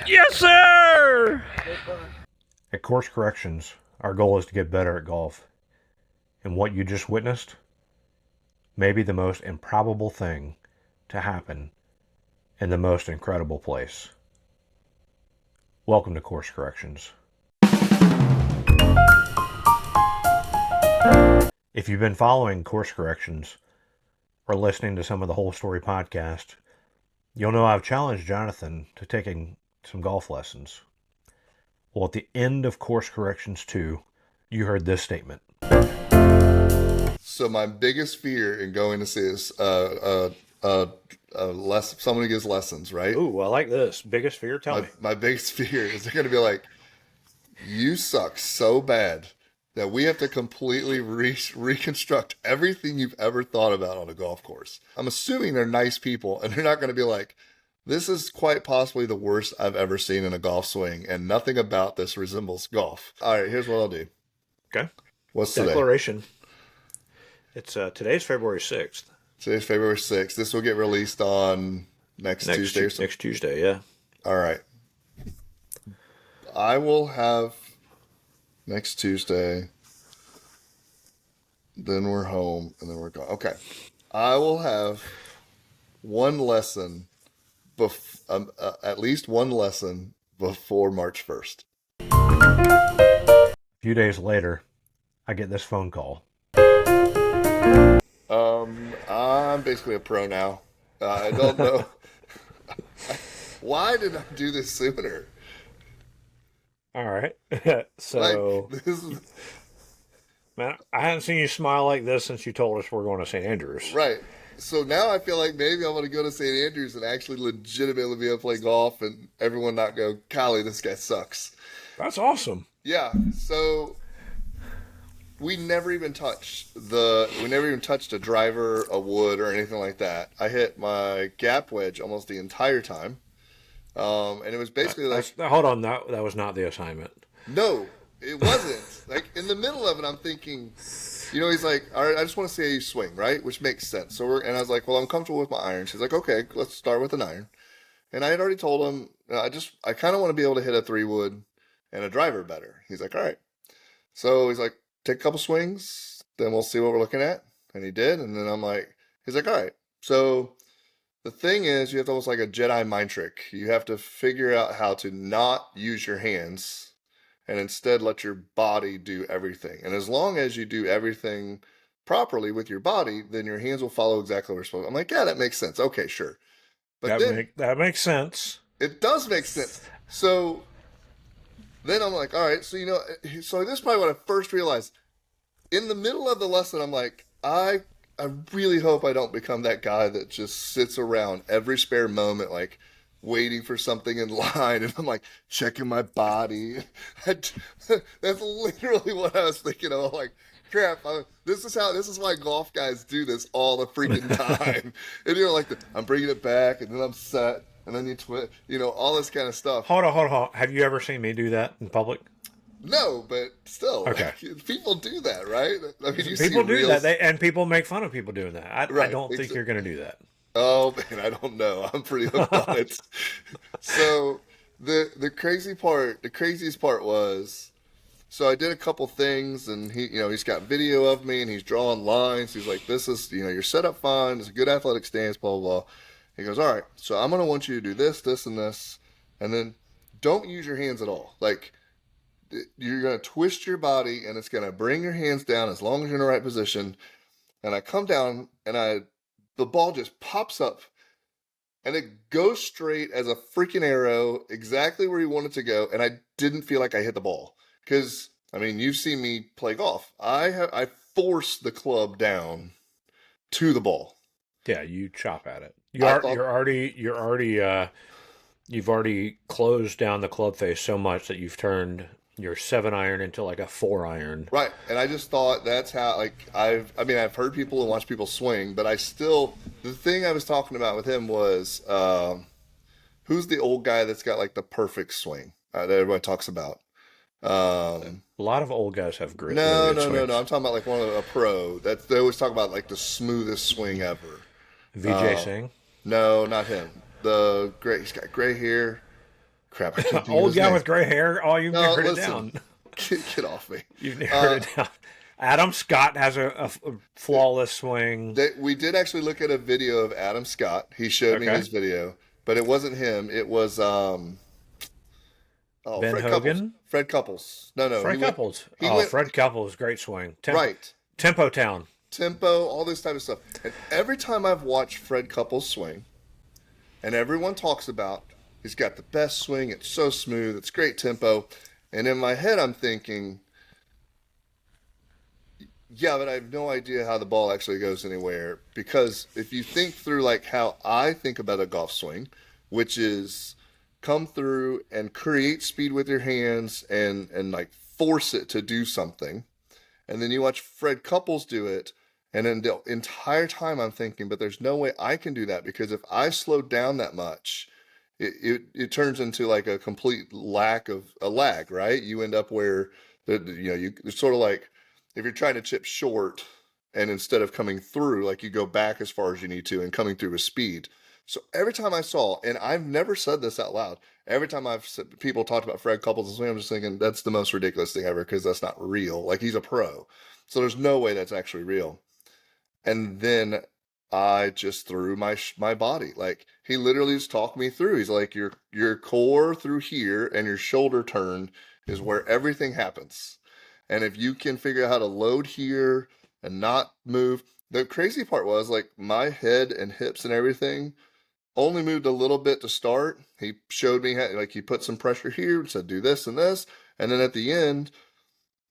Yes, sir! At Course Corrections, our goal is to get better at golf. And what you just witnessed may be the most improbable thing to happen in the most incredible place. Welcome to Course Corrections. If you've been following Course Corrections or listening to some of the Whole Story podcast, you'll know I've challenged Jonathan to taking some golf lessons. Well, at the end of Course Corrections 2, you heard this statement. So my biggest fear in going to see is someone who gives lessons, right? Ooh, I like this. Biggest fear? Tell me. My biggest fear is they're going to be like, you suck so bad that we have to completely reconstruct everything you've ever thought about on a golf course. I'm assuming they're nice people, and they're not going to be like, this is quite possibly the worst I've ever seen in a golf swing, and nothing about this resembles golf. All right, here's what I'll do. Okay. What's today? Declaration. It's today's February 6th. Today's February 6th. This will get released on next Tuesday or something? Next Tuesday, yeah. All right. I will have next Tuesday. Then we're home, and then we're gone. Okay. I will have one lesson, at least one lesson before March 1st. A few days later, I get this phone call. I'm basically a pro now. I don't know. Why did I do this sooner? All right. So, man, I haven't seen you smile like this since you told us we're going to St. Andrews. Right. So now I feel like maybe I'm going to go to St. Andrews and actually legitimately be able to play golf and everyone not go, golly, this guy sucks. That's awesome. Yeah. So we never even touched a driver, a wood, or anything like that. I hit my gap wedge almost the entire time. And it was basically hold on, that was not the assignment. No, it wasn't. Like in the middle of it, I'm thinking, he's like, all right, I just want to see how you swing, right? Which makes sense. And I was like, well, I'm comfortable with my iron. She's like, okay, let's start with an iron. And I had already told him, I kind of want to be able to hit a 3-wood and a driver better. He's like, all right. So he's like, take a couple swings, then we'll see what we're looking at. And he did. And then he's like, all right. So the thing is, you have to almost like a Jedi mind trick. You have to figure out how to not use your hands and instead let your body do everything. And as long as you do everything properly with your body, then your hands will follow exactly what you're supposed to. I'm like, yeah, that makes sense. Okay, sure. But that makes sense. It does make sense. So then I'm like, all right, so so this is probably what I first realized. In the middle of the lesson, I'm like, I really hope I don't become that guy that just sits around every spare moment, like waiting for something in line, and I'm like checking my body. That's literally what I was thinking of. Like, crap, this is why golf guys do this all the freaking time. And you're like, I'm bringing it back, and then I'm set, and then all this kind of stuff. Hold on. Have you ever seen me do that in public? No, but still, okay. People do that, right? I mean, people do that, and people make fun of people doing that. I don't think you're going to do that. Oh man, I don't know. I'm pretty hooked on it. So the craziest part was, so I did a couple things, and he's got video of me, and he's drawing lines. He's like, "This is you're set up fine. It's a good athletic stance." Blah blah blah. He goes, "All right, so I'm going to want you to do this, this, and this, and then don't use your hands at all. Like, you're going to twist your body, and it's going to bring your hands down as long as you're in the right position." And I come down, and the ball just pops up, and it goes straight as a freaking arrow, exactly where you want it to go. And I didn't feel like I hit the ball. Because, you've seen me play golf. I force the club down to the ball. Yeah, you chop at it. You've already closed down the club face so much that you've turned your 7-iron into like a 4-iron. Right. And I just thought that's how, I've heard people and watched people swing, but the thing I was talking about with him was, who's the old guy that's got like the perfect swing that everybody talks about? A lot of old guys have great. No. I'm talking about like a pro. They always talk about like the smoothest swing ever. VJ Singh? No, not him. the gray. He's got gray hair. Crap, I can't think of Old his guy name. with gray hair. Oh, you've No, narrowed it listen, down. get off me. You've narrowed Uh, it down. Adam Scott has a flawless swing. we did actually look at a video of Adam Scott. He showed me Okay. his video, but it wasn't him. It was oh, Ben Fred Couples. Hogan. Fred Couples. No, no, Fred Couples. he Oh, went Fred Couples, great swing. right. Tempo Town. Tempo, all this type of stuff. And every time I've watched Fred Couples swing, and everyone talks about he's got the best swing, it's so smooth, it's great tempo. And in my head I'm thinking, yeah, but I have no idea how the ball actually goes anywhere. Because if you think through like how I think about a golf swing, which is come through and create speed with your hands and like force it to do something. And then you watch Fred Couples do it, and then the entire time I'm thinking, but there's no way I can do that because if I slow down that much, it turns into like a complete lack of a lag, right? You end up where it's sort of like if you're trying to chip short and instead of coming through, like you go back as far as you need to and coming through with speed. So every time I saw, and I've never said this out loud, every time people talked about Fred Couples and swing, I'm just thinking that's the most ridiculous thing ever because that's not real. Like he's a pro, so there's no way that's actually real. And then I just threw my body. Like he literally just talked me through. He's like your core through here and your shoulder turn is where everything happens. And if you can figure out how to load here and not move, the crazy part was like my head and hips and everything only moved a little bit to start. He showed me how, like he put some pressure here, said do this and this, and then at the end,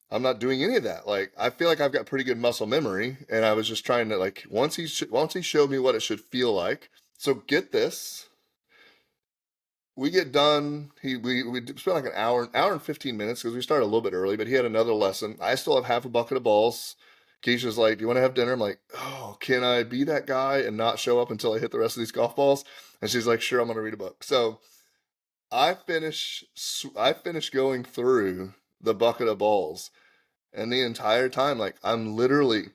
I'm not doing any of that. Like I feel like I've got pretty good muscle memory, and I was just trying to like once he showed me what it should feel like. So get this, we get done. We spent like an hour and 15 minutes because we started a little bit early, but he had another lesson. I still have half a bucket of balls. Keisha's like, "Do you want to have dinner?" I'm like, "Oh, can I be that guy and not show up until I hit the rest of these golf balls?" And she's like, "Sure, I'm going to read a book." So I finish going through the bucket of balls, and the entire time, like I'm literally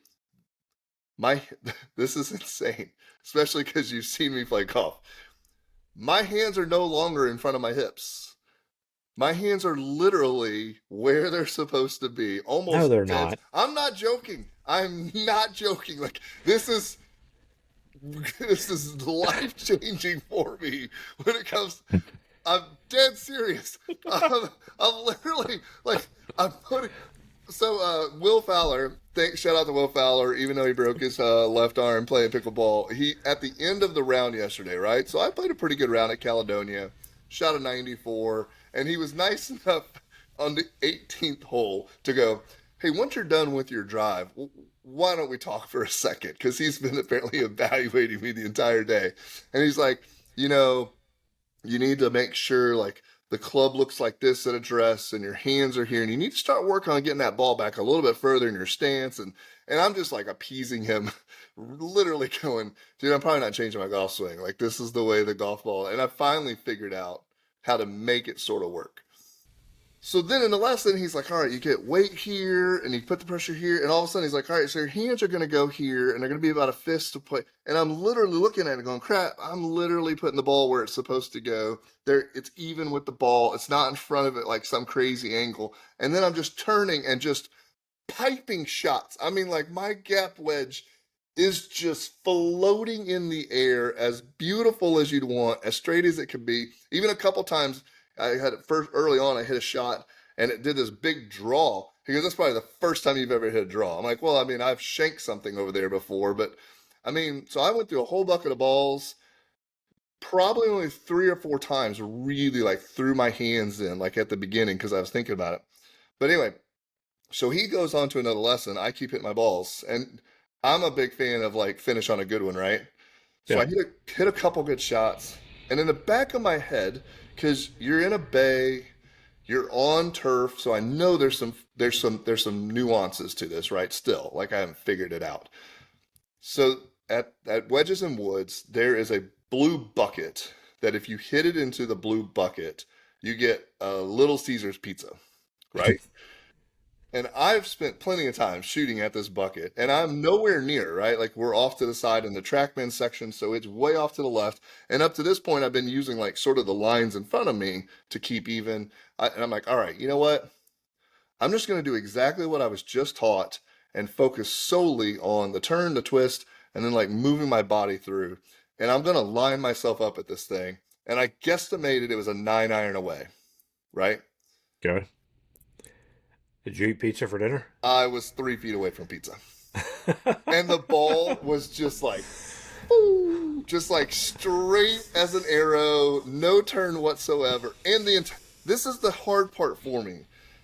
my this is insane, especially because you've seen me play golf. My hands are no longer in front of my hips. My hands are literally where they're supposed to be, No, almost they're dead. not. I'm not joking. I'm not joking. Like this is this is life changing for me when it comes. I'm dead serious. I'm literally like I'm putting. So Will Fowler, shout out to Will Fowler, even though he broke his left arm playing pickleball. He at the end of the round yesterday, right? So I played a pretty good round at Caledonia, shot a 94, and he was nice enough on the 18th hole to go, "Hey, once you're done with your drive, why don't we talk for a second?" Because he's been apparently evaluating me the entire day, and he's like, you know you need to make sure like the club looks like this at address and your hands are here and you need to start working on getting that ball back a little bit further in your stance and I'm just like appeasing him literally going, dude, I'm probably not changing my golf swing. Like this is the way the golf ball, and I finally figured out how to make it sort of work. So then in the lesson, he's like, all right, you get weight here and you put the pressure here. And all of a sudden he's like, all right, so your hands are going to go here and they're going to be about a fist to play. And I'm literally looking at it going, crap, I'm literally putting the ball where it's supposed to go. There, it's even with the ball. It's not in front of it like some crazy angle. And then I'm just turning and just piping shots. I mean, like my gap wedge is just floating in the air, as beautiful as you'd want, as straight as it could be. Even a couple times I had it first early on, I hit a shot and it did this big draw. He goes, "That's probably the first time you've ever hit a draw." I'm like, well, I mean, I've shanked something over there before, but I mean, so I went through a whole bucket of balls, probably only 3 or 4 times really like threw my hands in, like at the beginning, because I was thinking about it. But anyway, so he goes on to another lesson. I keep hitting my balls, and I'm a big fan of like finish on a good one, right? So Yeah. I hit a couple good shots, and in the back of my head, because you're in a bay, you're on turf, so I know there's some nuances to this, right? Still, like I haven't figured it out. So at Wedges and Woods, there is a blue bucket that if you hit it into the blue bucket, you get a Little Caesars pizza, right? And I've spent plenty of time shooting at this bucket, and I'm nowhere near, right? Like we're off to the side in the TrackMan section, so it's way off to the left. And up to this point, I've been using like sort of the lines in front of me to keep even. And I'm like, all right, you know what? I'm just going to do exactly what I was just taught and focus solely on the turn, the twist, and then like moving my body through. And I'm going to line myself up at this thing. And I guesstimated it was a 9-iron away, right? Good. Did you eat pizza for dinner? I was 3 feet away from pizza. And the ball was just like, ooh, just like straight as an arrow, no turn whatsoever. And this is the hard part for me,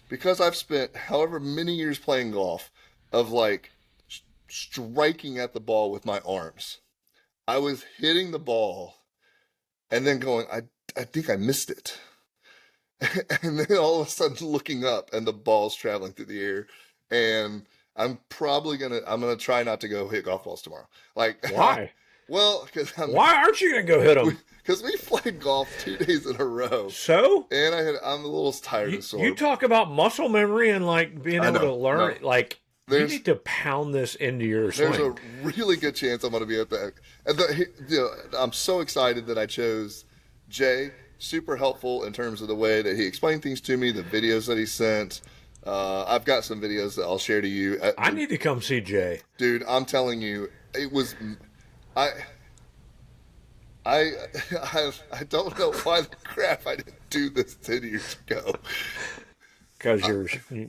because I've spent however many years playing golf of like striking at the ball with my arms. I was hitting the ball and then going, I think I missed it. And then all of a sudden looking up and the ball's traveling through the air. And I'm gonna try not to go hit golf balls tomorrow. Like, why? Well, why aren't you gonna go hit them? Because we played golf 2 days in a row. So? And I'm a little tired and sore. You talk about muscle memory and like being able to learn. No. Like, you need to pound this into your swing. There's a really good chance I'm going to be at that. I'm so excited that I chose Jay. Super helpful in terms of the way that he explained things to me, the videos that he sent. I've got some videos that I'll share to you. I need to come see Jay. Dude, I'm telling you, it was... I don't know why the crap I didn't do this 10 years ago. Because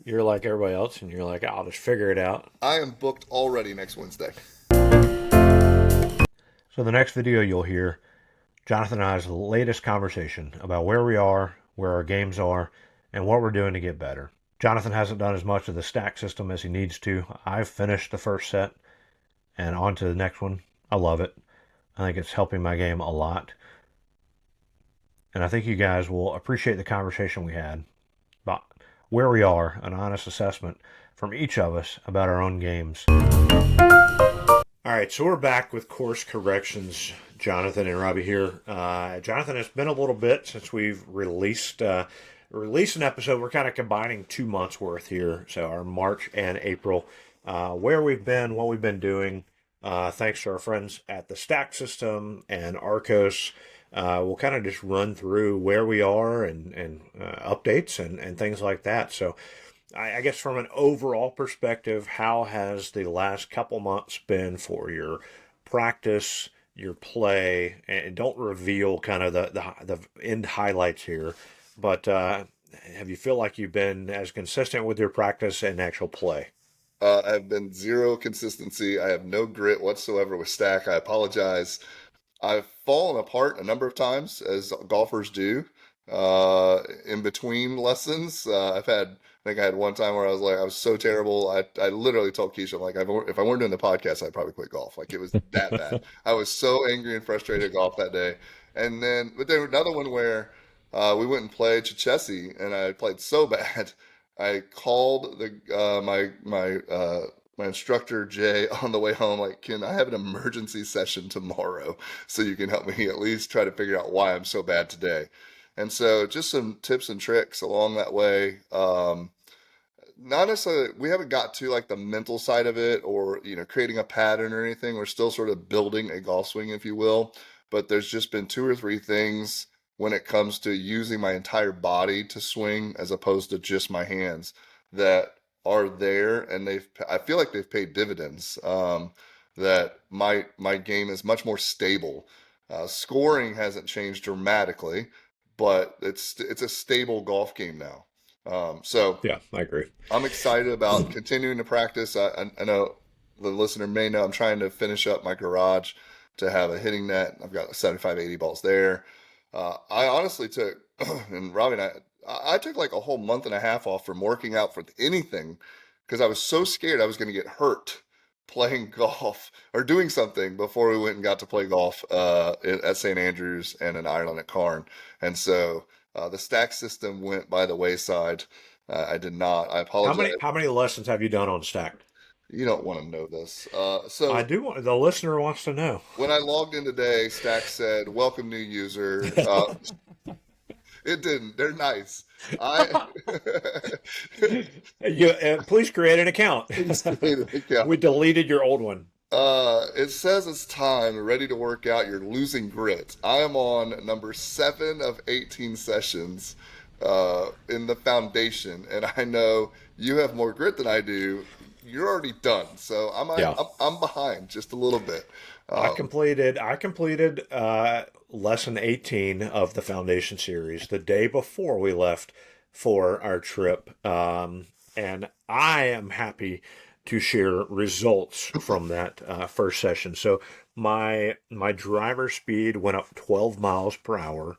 you're like everybody else, and you're like, I'll just figure it out. I am booked already next Wednesday. So the next video you'll hear, Jonathan and I's latest conversation about where we are, where our games are, and what we're doing to get better. Jonathan hasn't done as much of the stack system as he needs to. I've finished the first set, and on to the next one. I love it. I think it's helping my game a lot. And I think you guys will appreciate the conversation we had about where we are, an honest assessment from each of us about our own games. All right, so we're back with course corrections. Jonathan and Robby here. Jonathan, it's been a little bit since we've released an episode. We're kind of combining 2 months worth here, so our March and April, where we've been, what we've been doing. Thanks to our friends at the Stack System and Arcos. We'll kind of just run through where we are and updates and things like that. So I guess from an overall perspective, how has the last couple months been for your practice, your play? And don't reveal kind of the end highlights here, but have you feel like you've been as consistent with your practice and actual play? I've been zero consistency. I have no grit whatsoever with Stack. I apologize. I've fallen apart a number of times, as golfers do, in between lessons. I think I had one time where I was so terrible. I literally told Keisha, like, if I weren't doing the podcast, I'd probably quit golf. Like, it was that bad. I was so angry and frustrated at golf that day. But then another one where we went and played Chichesi, and I played so bad. I called my instructor Jay on the way home, like, can I have an emergency session tomorrow so you can help me at least try to figure out why I'm so bad today? And so just some tips and tricks along that way. Not necessarily, we haven't got to like the mental side of it or, creating a pattern or anything. We're still sort of building a golf swing, if you will. But there's just been 2 or 3 things when it comes to using my entire body to swing as opposed to just my hands that are there, and I feel like they've paid dividends. That my game is much more stable. Scoring hasn't changed dramatically, but it's a stable golf game now. So yeah, I agree. I'm excited about continuing to practice. I know the listener may know I'm trying to finish up my garage to have a hitting net. I've got 75, 80 balls there. I honestly took, and Robby and I took like a whole month and a half off from working out for anything because I was so scared I was going to get hurt playing golf or doing something before we went and got to play golf at St. Andrews and in Ireland at Cairn. And so the Stack system went by the wayside. I did not. I apologize. How many lessons have you done on Stack? You don't want to know this. So I do. The listener wants to know. When I logged in today, Stack said, "Welcome, new user." It didn't. They're nice. I Please create an account. please create an We account. deleted your old one. It says it's time, ready to work out. You're losing grit. I am on number 7 of 18 sessions in the foundation, and I know you have more grit than I do. You're already done, so Yeah. I'm behind just a little bit. I Um, completed I completed lesson 18 of the foundation series the day before we left for our trip. And I am happy to share results from that first session. So my driver speed went up 12 miles per hour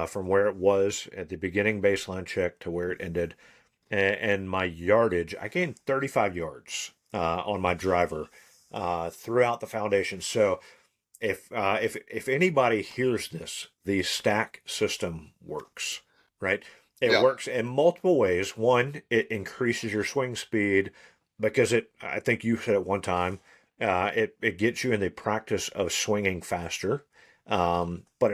from where it was at the beginning baseline check to where it ended. And my yardage, I gained 35 yards on my driver throughout the foundation. So if anybody hears this, the stack system works, right? It yeah, works in multiple ways. One, it increases your swing speed because I think you said at one time, it gets you in the practice of swinging faster. But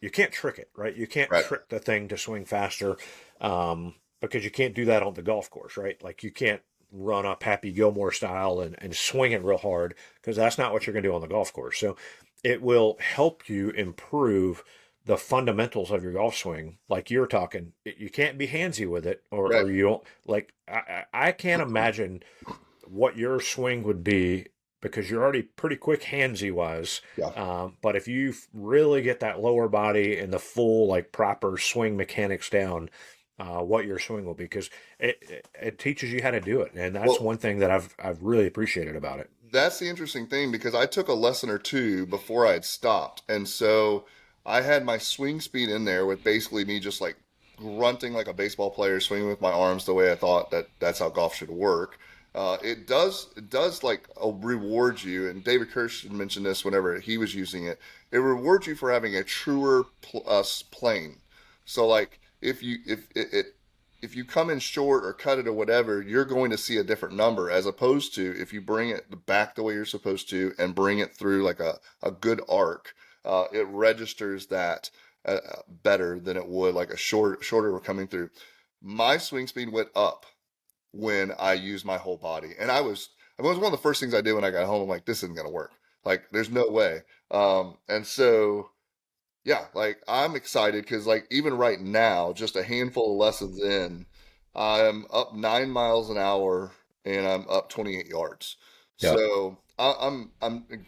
you can't trick it, right? You can't right. trick the thing to swing faster, because you can't do that on the golf course, right? Like you can't run up Happy Gilmore style and swing it real hard because that's not what you're going to do on the golf course. So it will help you improve the fundamentals of your golf swing. Like you're talking, you can't be handsy with it, Right. or you don't like. I can't imagine what your swing would be because you're already pretty quick handsy wise. Yeah. But if you really get that lower body and the full like proper swing mechanics down, what your swing will be, because it teaches you how to do it, and that's Well, one thing that I've really appreciated about it. that's the interesting thing because I took a lesson or two before I had stopped. And so I had my swing speed in there with basically me just like grunting like a baseball player, swinging with my arms the way I thought that's how golf should work. It does like reward you, and David Kirsch mentioned this whenever he was using it. It rewards you for having a truer plane. So like if you come in short or cut it or whatever, you're going to see a different number as opposed to if you bring it back the way you're supposed to and bring it through like a good arc, it registers that better than it would like a shorter coming through. My swing speed went up when I used my whole body. And it was one of the first things I did when I got home. I'm like, this isn't going to work. Like, there's no way. And so yeah, like I'm excited because like even right now, just a handful of lessons in, I'm up 9 miles an hour and I'm up 28 yards. Yeah. So I'm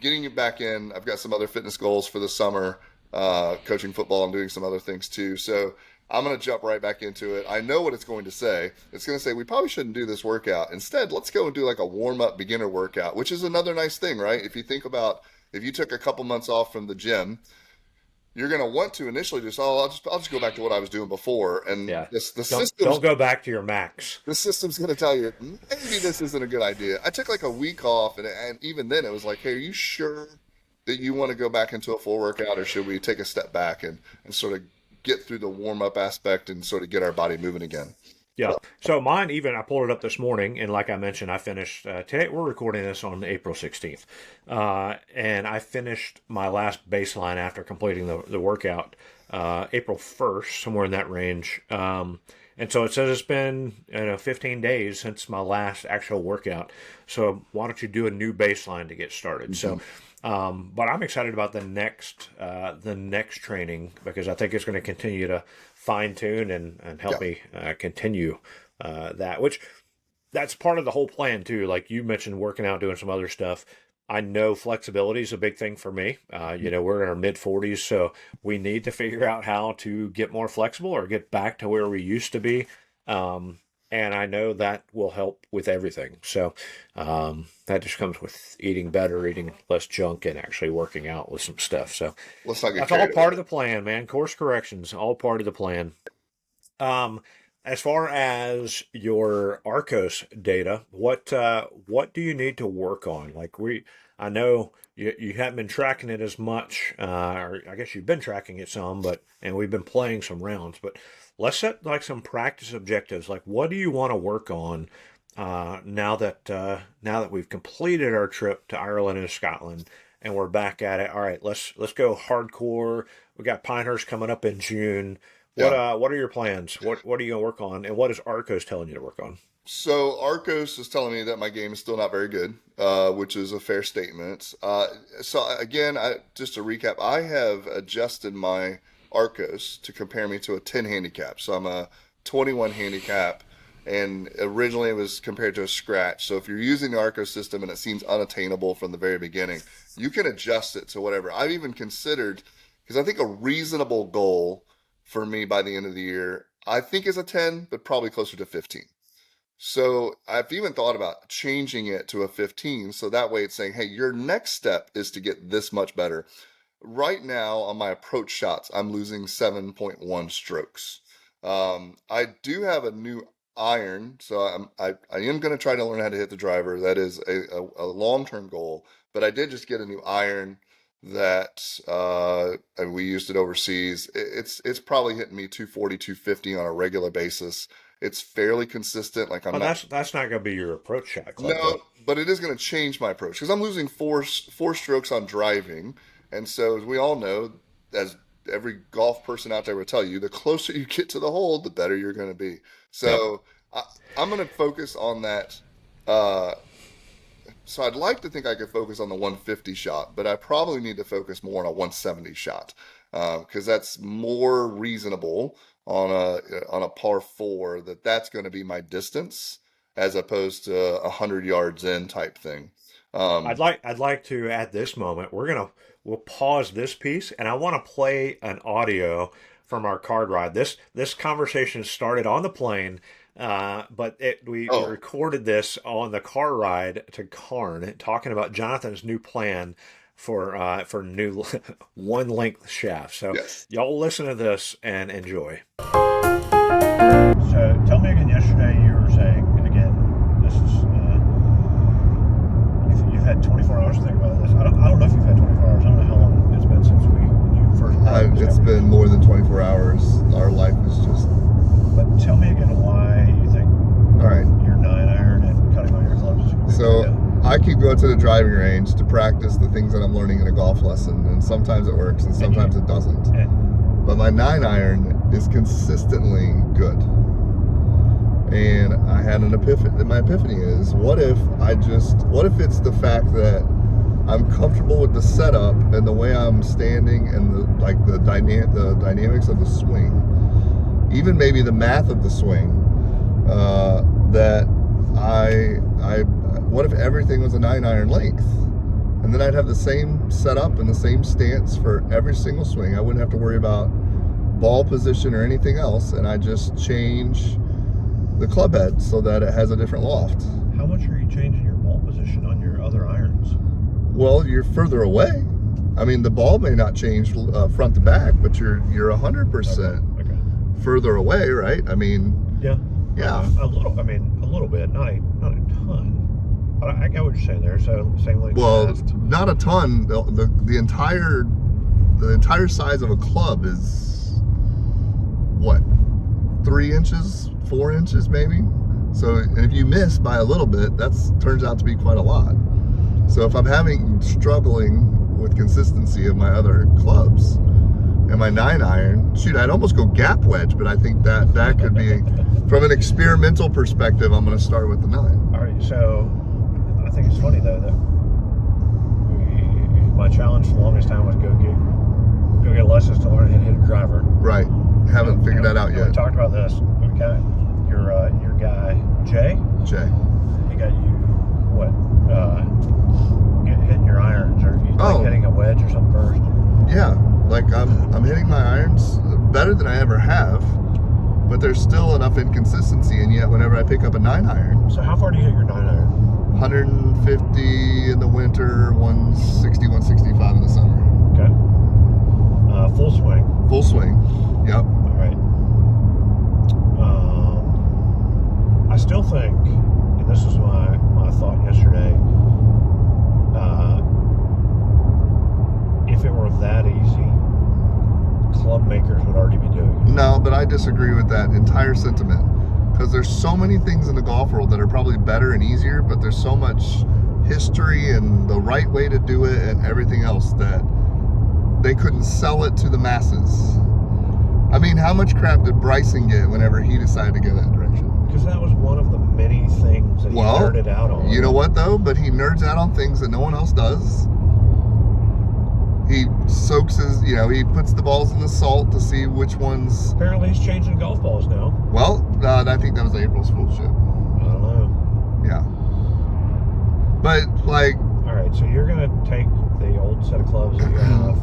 getting it back in. I've got some other fitness goals for the summer, coaching football. I'm doing some other things too. So I'm gonna jump right back into it. I know what it's going to say. It's going to say we probably shouldn't do this workout. Instead, let's go and do like a warm up beginner workout, which is another nice thing, right? If you think about if you took a couple months off from the gym, you're going to want to initially just I'll just go back to what I was doing before, and Yeah. this the system's Don't go back to your max. the system's going to tell you maybe this isn't a good idea. I took like a week off, and even then it was like, hey, are you sure that you want to go back into a full workout, or should we take a step back and sort of get through the warm up aspect and sort of get our body moving again? Yeah. So mine, even I pulled it up this morning, and like I mentioned, I finished today. We're recording this on April 16th, and I finished my last baseline after completing the workout April 1st, somewhere in that range. And so it says it's been 15 days since my last actual workout. So why don't you do a new baseline to get started? Mm-hmm. So, but I'm excited about the next training because I think it's going to continue to fine tune and help Yeah. me continue which that's part of the whole plan too. Like you mentioned, working out, doing some other stuff. I know flexibility is a big thing for me. We're in our mid 40s, so we need to figure out how to get more flexible or get back to where we used to be. And I know that will help with everything. So that just comes with eating better, eating less junk, and actually working out with some stuff. So Let's not get that's all carried part away. of the plan, man. Course corrections, all part of the plan. Um, as far as your Arcos data, what do you need to work on? I know you haven't been tracking it as much, or I guess you've been tracking it some, and we've been playing some rounds. But let's set like some practice objectives. Like, what do you want to work on now that we've completed our trip to Ireland and Scotland? and we're back at it. All right, let's go hardcore. We got Pinehurst coming up in June. Yeah. What are your plans? What are you gonna work on, and what is Arcos telling you to work on? So Arcos is telling me that my game is still not very good, which is a fair statement. So again, just to recap, I have adjusted my Arcos to compare me to a 10 handicap. So I'm a 21 handicap, and originally it was compared to a scratch. So if you're using the Arcos system and it seems unattainable from the very beginning, you can adjust it to whatever. I've even considered, because I think a reasonable goal for me by the end of the year, I think is a 10, but probably closer to 15. So I've even thought about changing it to a 15. So that way it's saying, hey, your next step is to get this much better. Right now on my approach shots, I'm losing 7.1 strokes. I do have a new iron, so I am going to try to learn how to hit the driver. That is a long-term goal. But I did just get a new iron that and we used it overseas. It's probably hitting me 240, 250 on a regular basis. It's fairly consistent. Like I'm Oh, not. that's not gonna be your approach shot club, No, though. but it is going to change my approach because I'm losing four strokes on driving, and so as we all know, as every golf person out there will tell you, the closer you get to the hole, the better you're going to be. Yep. So I'm going to focus on that. Uh, so I'd like to think I could focus on the 150 shot, but I probably need to focus more on a 170 shot because that's more reasonable on a par four. That's going to be my distance as opposed to 100 yards in type thing. Um, I'd like to at this moment we'll pause this piece, and I want to play an audio from our card ride. This conversation started on the plane, but we oh, recorded this on the car ride to Karn, talking about Jonathan's new plan for new one length shafts. So yes. y'all listen to this and enjoy. So tell me again. Yesterday you were saying, and again, this is you've had 24 hours to think about this. I don't know if you've had 24 hours. I don't know how long it's been since you first. It's been more than 24 hours. Our life is just. But tell me again why you think All right. your 9-iron and cutting all your clubs is a good So idea. I keep going to the driving range to practice the things that I'm learning in a golf lesson, and sometimes it works and sometimes it doesn't. And But my 9-iron is consistently good. And I had an epiphany. My epiphany is, what if it's the fact that I'm comfortable with the setup and the way I'm standing and the dynamics of the swing, even maybe the math of the swing, that what if everything was a 9-iron length? And then I'd have the same setup and the same stance for every single swing. I wouldn't have to worry about ball position or anything else, and I just change the club head so that it has a different loft. how much are you changing your ball position on your other irons? Well, you're further away. I mean, the ball may not change front to back, but you're 100% Okay. further away, right? I mean, Yeah. yeah. A little. I mean, a little bit. Not a ton. But I get what you're saying there. So same length. Well, shaft. not a ton. The entire size of a club is what, 3 inches, 4 inches maybe. So if you miss by a little bit, that turns out to be quite a lot. So if I'm struggling with consistency of my other clubs and my 9-iron, shoot, I'd almost go gap wedge, but I think that could be, from an experimental perspective, I'm going to start with the 9. All right. So I think it's funny though that my challenge for the longest time was go get lessons to learn how to hit a driver. Right. Haven't figured that out And yet. We talked about this. Okay. Your guy Jay. Jay. He got you what? Hitting your irons, or you Oh. like hitting a wedge or something first. Yeah, like I'm hitting my irons better than I ever have, but there's still enough inconsistency, and yet whenever I pick up a 9-iron, So how far do you hit your 9-iron? 150 in the winter, 160, 165 in the summer. Okay. Full swing. Full swing. Yep. All right. I still think, and this was my thought yesterday, if it were that easy, club makers would already be doing it. No, but I disagree with that entire sentiment, because there's so many things in the golf world that are probably better and easier, but there's so much history and the right way to do it and everything else that they couldn't sell it to the masses. I mean, how much crap did Bryson get whenever he decided to go that direction? Because that was one of the many things that he nerded out on. You know what, though? But he nerds out on things that no one else does. He soaks his, he puts the balls in the salt to see which ones. Apparently he's changing golf balls now. Well, I think that was April's Fool's shit. I don't know. Yeah. But, like. All right, so you're going to take the old set of clubs that you have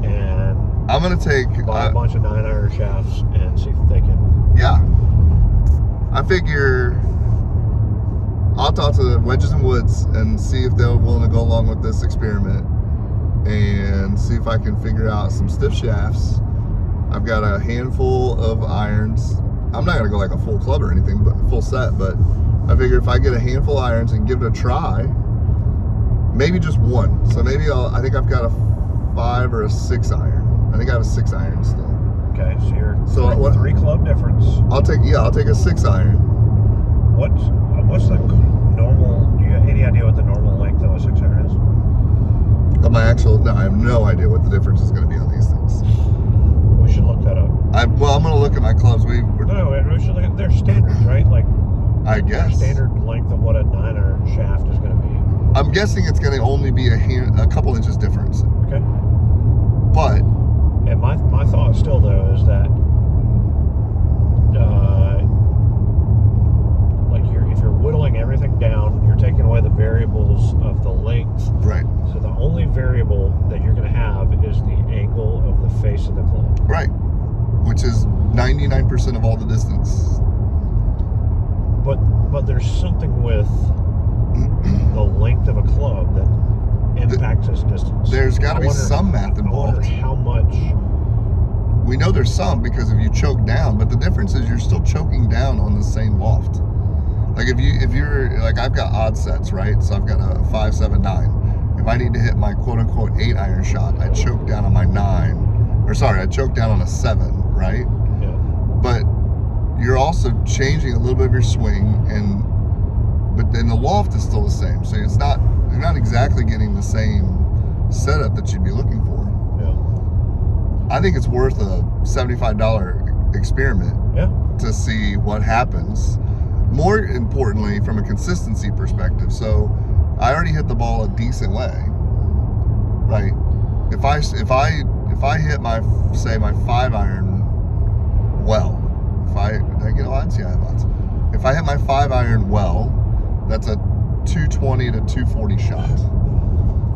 and I'm going to take. Buy a bunch of 9-iron shafts and see if they can. Yeah. I figure I'll talk to the Wedges and Woods and see if they're willing to go along with this experiment and see if I can figure out some stiff shafts. I've got a handful of irons. I'm not going to go like a full club or anything, but full set, but I figure if I get a handful of irons and give it a try, maybe just one. So maybe I think I've got a 5 or a 6 iron. I think I have a 6 iron still. Okay, so you're what, 3 club difference. I'll take a 6 iron. What's the normal? Do you have any idea what the normal length of a 6 iron is? No, I have no idea what the difference is going to be on these things. We should look that up. I'm going to look at my clubs. We should look at their standards, right? Like, I guess standard length of what a 9-iron shaft is going to be. I'm guessing it's going to only be a couple inches difference. Okay. But. And my thought still though is that, if you're whittling everything down, you're taking away the variables of the length. Right. So the only variable that you're going to have is the angle of the face of the club. Right. Which is 99% of all the distance. But there's something with the length of a club that impacts this distance. There's got to be some math involved. I wonder how much. We know there's some because if you choke down, but the difference is you're still choking down on the same loft. Like if you're like I've got odd sets, right? So I've got a 5, 7, 9. If I need to hit my quote unquote 8-iron shot, I choke down on my 9. I choke down on a 7, right? Yeah. But you're also changing a little bit of your swing, but then the loft is still the same. So you're not exactly getting the same setup that you'd be looking for. Yeah. I think it's worth a $75 experiment. Yeah. To see what happens. More importantly, from a consistency perspective. So I already hit the ball a decent way, right? If I hit my 5-iron well, if I hit my 5-iron well, that's a 220 to 240 shot.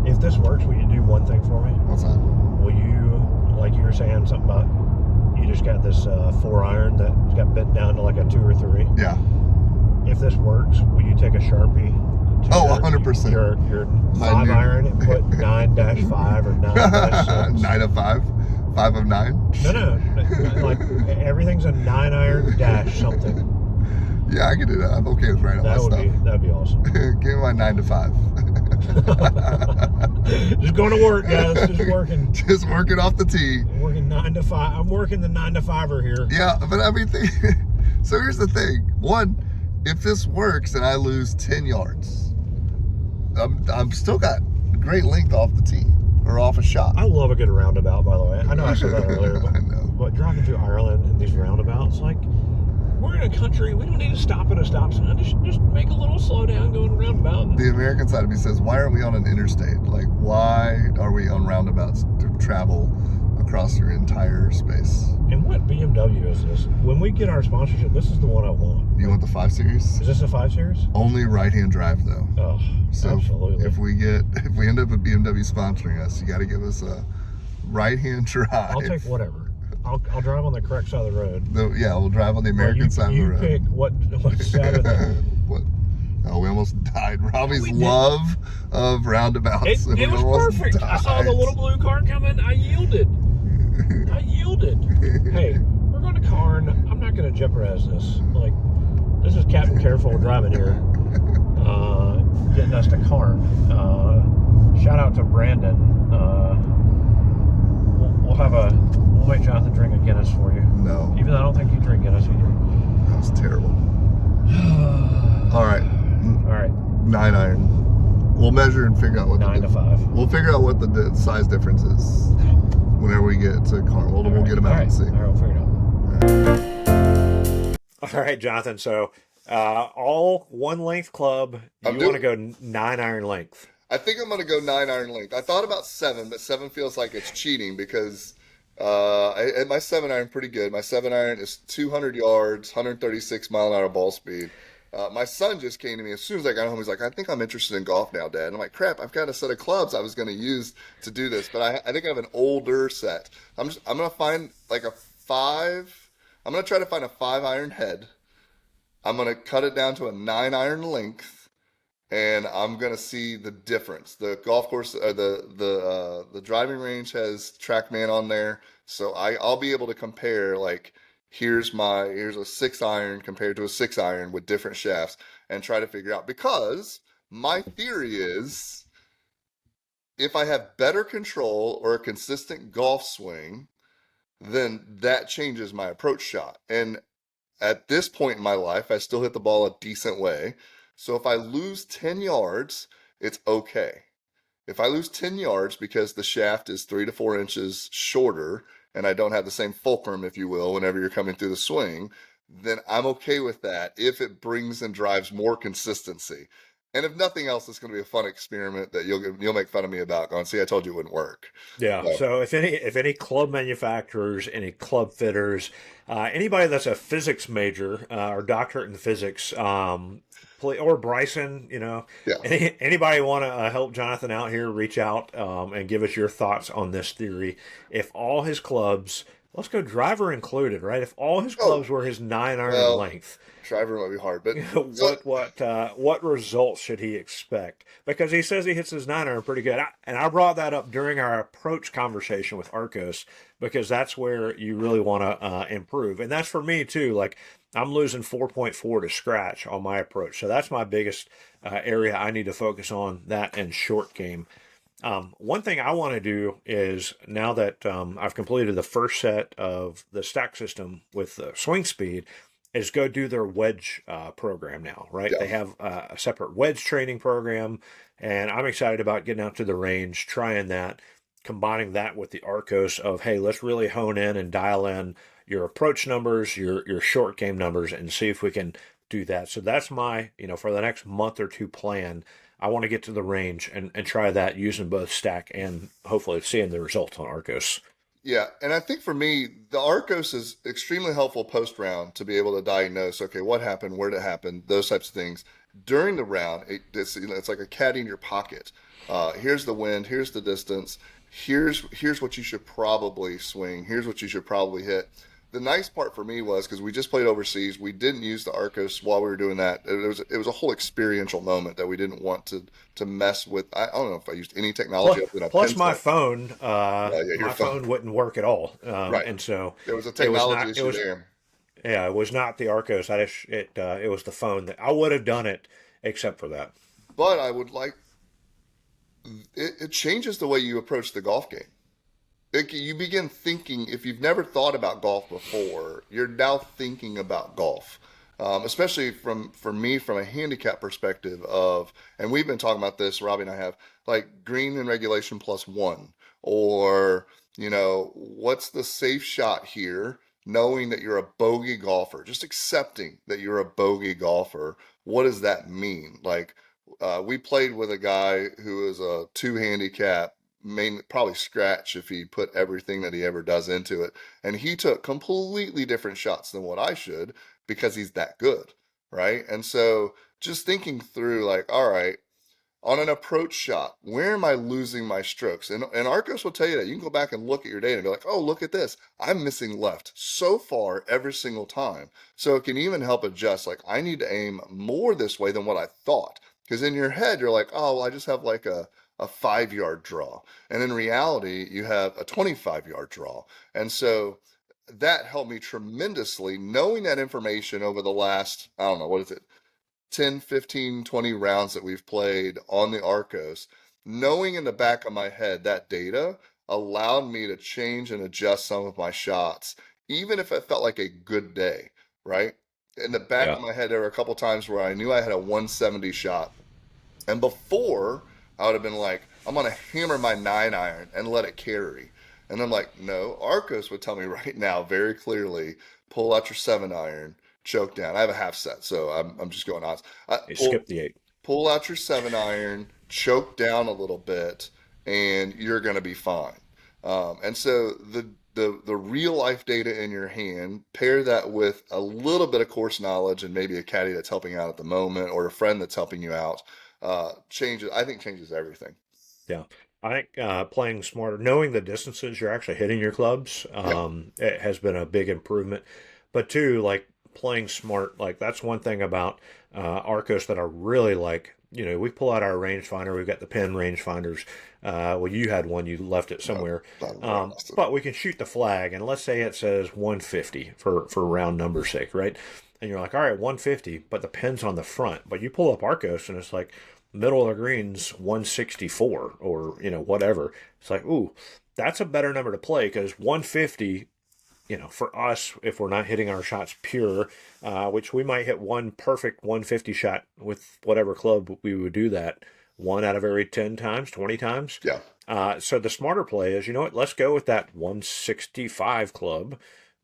If this works, will you do one thing for me? What's that? Will you, like you were saying something about, you just got this 4-iron that got bent down to like a 2 or 3. Yeah. If this works, will you take a Sharpie to 100%. Your 5-iron and put 9-5 or 9-6? 9 of 5? 5 of 9? No. Like everything's a 9-iron dash something. Yeah, I can do that. I'm okay with writing all that stuff. That'd be awesome. Give me my 9 to 5. Just going to work, guys. Just working. Just working off the tee. Working 9 to 5. I'm working the 9 to 5er here. Yeah, but I mean, so here's the thing. One, if this works and I lose 10 yards, I'm still got great length off the tee or off a shot. I love a good roundabout, by the way. I know I said that earlier, but, I know. But driving through Ireland in these roundabouts, like, we're in a country, we don't need to stop at a stop sign. Just make a little slow down going roundabout. The American side of me says, why aren't we on an interstate? Like, why are we on roundabouts to travel across your entire space? And what BMW is this? When we get our sponsorship, this is the one I want. You want the 5 Series? Is this a 5 Series? Only right-hand drive, though. Oh, so absolutely. If we end up with BMW sponsoring us, you got to give us a right-hand drive. I'll take whatever. I'll drive on the correct side of the road. We'll drive on the American side of the road. You pick what side of the... What? Oh, we almost died. Robbie's love of roundabouts. It was perfect. Died. I saw the little blue car coming. I yielded. Hey, we're going to Karn. I'm not going to jeopardize this. Like, this is Captain Careful driving here, getting us to Karn. Shout out to Brandon. We'll make Jonathan drink a Guinness for you. No. Even though I don't think you drink Guinness either. That was terrible. All right. All right. 9-iron. We'll measure and figure out what 9 to 5. We'll figure out what the size difference is whenever we get to Carl. We'll get them out and see. All right, we'll figure it out. All right, Jonathan. So all one length club. You want to go 9 iron length. I think I'm going to go 9 iron length. I thought about 7, but 7 feels like it's cheating because my 7 iron pretty good. My 7 iron is 200 yards, 136 mile an hour ball speed. My son just came to me as soon as I got home. He's like, "I think I'm interested in golf now, Dad." And I'm like, "Crap! I've got a set of clubs I was going to use to do this, but I think I have an older set. I'm going to find like a 5. I'm going to try to find a 5 iron head. I'm going to cut it down to a 9 iron length, and I'm going to see the difference. The golf course, the driving range has TrackMan on there, so I'll be able to compare like." Here's a 6 iron compared to a 6 iron with different shafts and try to figure out, because my theory is if I have better control or a consistent golf swing, then that changes my approach shot. And at this point in my life, I still hit the ball a decent way. So if I lose 10 yards, it's okay. If I lose 10 yards because the shaft is 3 to 4 inches shorter and I don't have the same fulcrum, if you will, whenever you're coming through the swing, then I'm okay with that if it brings and drives more consistency. And if nothing else, it's going to be a fun experiment that you'll make fun of me about. Going, see, I told you it wouldn't work. Yeah. So if any club manufacturers, any club fitters, anybody that's a physics major or doctorate in physics, or Bryson, Yeah. anybody want to help Jonathan out here, reach out and give us your thoughts on this theory. If all his clubs, let's go driver included, right? If all his clubs were his 9 iron length, driver might be hard, but what results should he expect? Because he says he hits his 9 iron pretty good, and I brought that up during our approach conversation with Arcos because that's where you really want to improve, and that's for me too. Like I'm losing 4.4 to scratch on my approach, so that's my biggest area I need to focus on, that and short game. One thing I want to do is, now that I've completed the first set of the stack system with the swing speed, is go do their wedge program now, right? Yeah. They have a separate wedge training program, and I'm excited about getting out to the range, trying that, combining that with the Arcos of, hey, let's really hone in and dial in your approach numbers, your short game numbers, and see if we can do that. So that's my, for the next month or two plan. I want to get to the range and try that using both stack and hopefully seeing the results on Arcos. Yeah, and I think for me, the Arcos is extremely helpful post round to be able to diagnose, okay, what happened, where did it happen, those types of things. During the round, it's like a caddy in your pocket. Here's the wind, here's the distance, here's what you should probably swing, here's what you should probably hit. The nice part for me was, because we just played overseas, we didn't use the Arcos while we were doing that. It was a whole experiential moment that we didn't want to mess with. I don't know if I used any technology. Plus my phone, my phone wouldn't work at all, right. And so there was a technology issue there. Yeah, it was not the Arcos. It was the phone that I would have done it except for that. But I would like it changes the way you approach the golf game. You begin thinking, if you've never thought about golf before, you're now thinking about golf. Especially for me, from a handicap perspective and we've been talking about this, Robby and I have, like green and regulation +1, or, what's the safe shot here, knowing that you're a bogey golfer, just accepting that you're a bogey golfer. What does that mean? Like, we played with a guy who is a 2 handicap, mainly probably scratch if he put everything that he ever does into it, and he took completely different shots than what I should because he's that good, right? And so just thinking through, like, all right, on an approach shot, where am I losing my strokes? And Arcos will tell you that. You can go back and look at your data and be like, oh, look at this, I'm missing left so far every single time. So it can even help adjust, like, I need to aim more this way than what I thought, because in your head you're like, oh, well, I just have like a 5-yard draw. And in reality, you have a 25-yard draw. And so that helped me tremendously, knowing that information over the last, I don't know, what is it, 10, 15, 20 rounds that we've played on the Arcos. Knowing in the back of my head that data allowed me to change and adjust some of my shots, even if it felt like a good day, right? In the back of my head, there were a couple times where I knew I had a 170 shot And before, I would have been like, I'm going to hammer my 9 iron and let it carry. And I'm like, no, Arcos would tell me right now very clearly, pull out your 7 iron, choke down. I have a half set, so I'm just going odds. Hey, Pull skip the 8. pull out your 7 iron, choke down a little bit, and you're going to be fine. And so the real life data in your hand, pair that with a little bit of course knowledge and maybe a caddy that's helping out at the moment or a friend that's helping you out, changes. I think changes everything. Yeah. I think playing smarter, knowing the distances you're actually hitting your clubs, Yeah, it has been a big improvement. But two, like playing smart, like that's one thing about Arcos that I really like. You know, we pull out our rangefinder. We've got the pen rangefinders. Well, you had one. You left it no, somewhere. I lost it. But we can shoot the flag, and let's say it says 150 for round number sake, right? And you're like, all right, 150, but the pen's on the front. But you pull up Arcos, and it's like middle of the greens 164 or whatever. It's like, ooh, that's a better number to play because 150, for us, if we're not hitting our shots pure, which we might hit one perfect 150 shot with whatever club we would do that one out of every 10 times, 20 times. Yeah, So the smarter play is, you know what, let's go with that 165 club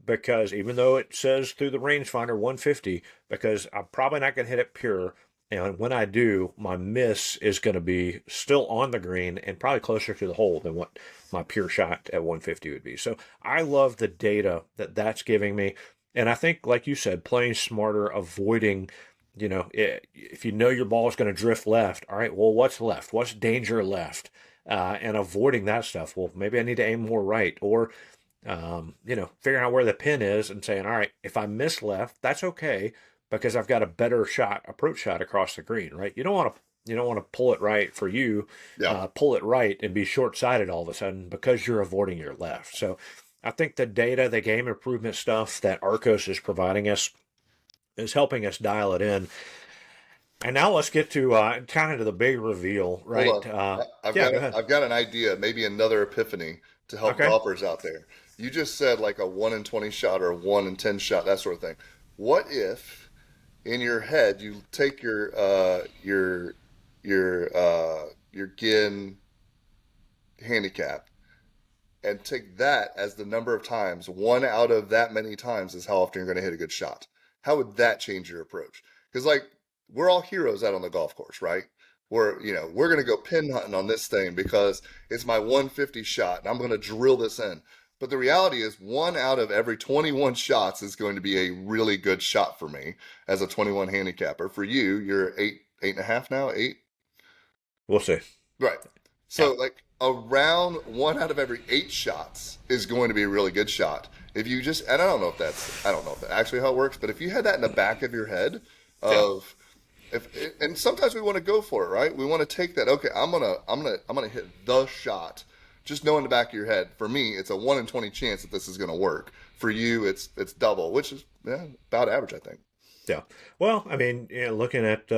because even though it says through the rangefinder 150, because I'm probably not going to hit it pure. And when I do, my miss is going to be still on the green and probably closer to the hole than what my pure shot at 150 would be. So I love the data that that's giving me. And I think, like you said, playing smarter, avoiding, if you know your ball is going to drift left, all right, well, what's left? What's danger left? And avoiding that stuff. Well, maybe I need to aim more right. Or, figuring out where the pin is and saying, all right, if I miss left, that's okay because I've got a better shot, approach shot across the green, right? You don't want to pull it right for you, yeah. pull it right and be short sighted all of a sudden because you're avoiding your left. So I think the data, the game improvement stuff that Arcos is providing us is helping us dial it in. And now let's get to kind of to the big reveal, Hold right? on. I've Yeah, got go ahead. I've got an idea, maybe another epiphany to help Okay. golfers out there. You just said like a 1 in 20 shot or a 1 in 10 shot, that sort of thing. What if in your head you take your GIN handicap and take that as the number of times, one out of that many times is how often you're going to hit a good shot. How would that change your approach? Because like we're all heroes out on the golf course, right? We're going to go pin hunting on this thing because it's my 150 shot and I'm going to drill this in. But the reality is, one out of every 21 shots is going to be a really good shot for me as a 21 handicapper. For you, you're eight and a half now, eight. We'll see. Right. Yeah. So like around one out of every 8 shots is going to be a really good shot. If you just, and I don't know if that's actually how it works, but if you had that in the back of your head Yeah. of, if, and sometimes we want to go for it, right? We want to take that. Okay, I'm gonna hit the shot. Just know in the back of your head. For me, it's a 1 in 20 chance that this is going to work. For you, it's double, which is about average, I think. Yeah. Well, I mean, looking at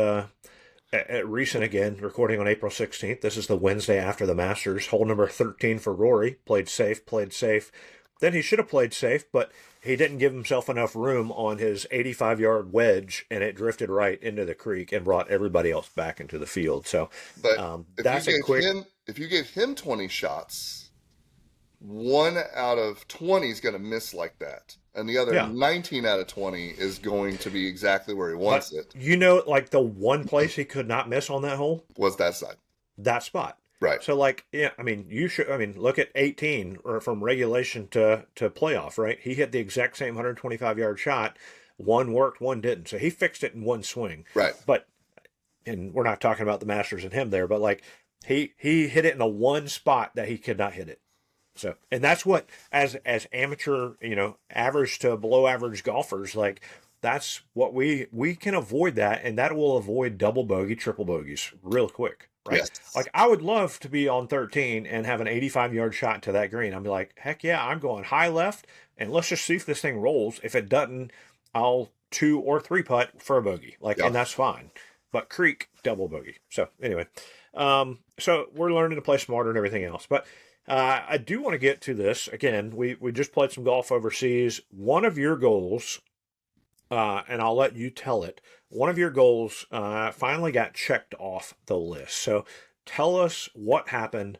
recent again, recording on April 16th. This is the Wednesday after the Masters. Hole number 13 for Rory. Played safe, played safe. Then he should have played safe, but he didn't give himself enough room on his 85-yard wedge, and it drifted right into the creek and brought everybody else back into the field. So But that's a quick. if you gave him 20 shots, one out of 20 is going to miss like that, and the other Yeah. 19 out of 20 is going to be exactly where he But wants it. like the one place he could not miss on that hole, Was that side, that spot. right? So like, yeah, I mean, look at 18 or from regulation to playoff, right? He hit the exact same 125-yard shot. One worked, one didn't. So he fixed it in one swing. Right. But and we're not talking about the Masters and him there, but like he hit it in the one spot that he could not hit it. So, and that's what as amateur, average to below average golfers, like that's what we can avoid that, and that will avoid double bogey, triple bogeys real quick, right? Yes. Like I would love to be on 13 and have an 85-yard shot to that green. I'd be like, heck yeah, I'm going high left, and let's just see if this thing rolls. If it doesn't, I'll 2 or 3 putt for a bogey, like, Yeah. and that's fine. But creek double bogey. So anyway, so we're learning to play smarter and everything else, but. I do want to get to this again. We just played some golf overseas. One of your goals and I'll let you tell it. One of your goals finally got checked off the list. So tell us what happened